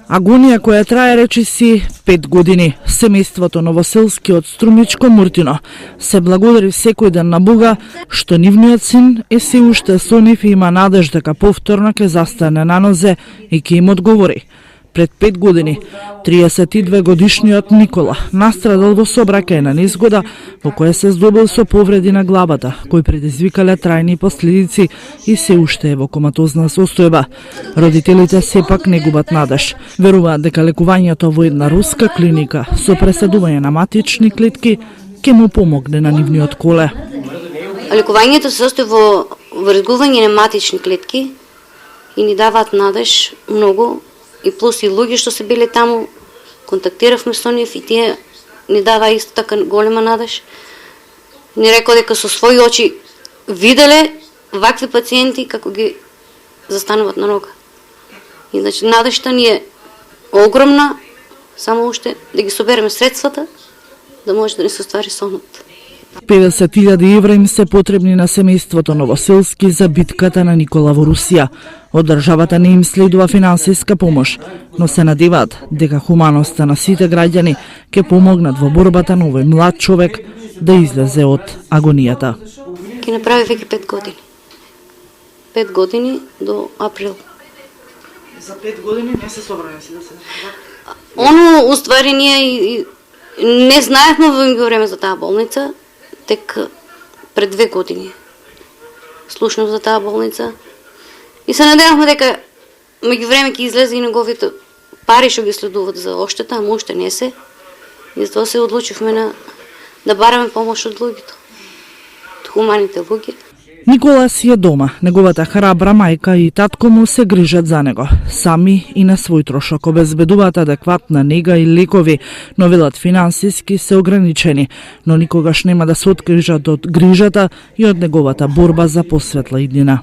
Агонија која трае речиси 5 години. Семејството Новоселски од Струмичко Муртино се благодари секој ден на Бога што нивниот син е се уште со нив и има надеж дека повторно ќе застане на нозе и ќе им одговори. Пред 5 години, 32 годишниот Никола настрадал во сообраќајна незгода во која се здобил со повреди на главата, кои предизвикале трајни последици и се уште е во коматозна состојба. Родителите сепак не губат надеж. Веруваат дека лекувањето во една руска клиника со пресадување на матични клетки ќе му помогне на нивниот коле. Лекувањето се состои во врзгување на матични клетки и ни даваат надеж многу. И плюс и луѓе што се биле таму, контактиравме со нив и тие ни дава исто така голема надеж. Ни рекоа дека со своји очи виделе вакви пациенти како ги застануваат на нога. И значи надежта ни е огромна, само уште да ги собереме средствата да може да ни се оствари сонот. 50.000 евра им се потребни на семејството Новоселски за битката на Никола во Русија. Од државата не им следува финансиска помош, но се надеваат дека хуманоста на сите граѓани ќе помогнат во борбата на овој млад човек да излезе од агонијата. Ќе направи веќе 5 години. 5 години до април. За 5 години не се собраме си да се... Оно, уствари, ние не знаевме во време за таа болница, тек пред 2 години слушнав за таа болница и се надевавме дека меѓу време ќе излезе и неговите пари што ги следуваат за оштета, ама уште не се. И затоа се одлучивме да бараме помош од луѓето, од хуманите луѓе. Никола си е дома, неговата храбра мајка и татко му се грижат за него. Сами и на свој трошок обезбедуваат адекватна нега и лекови, но велат финансиски се ограничени, но никогаш нема да се откажат од грижата и од неговата борба за посветла иднина.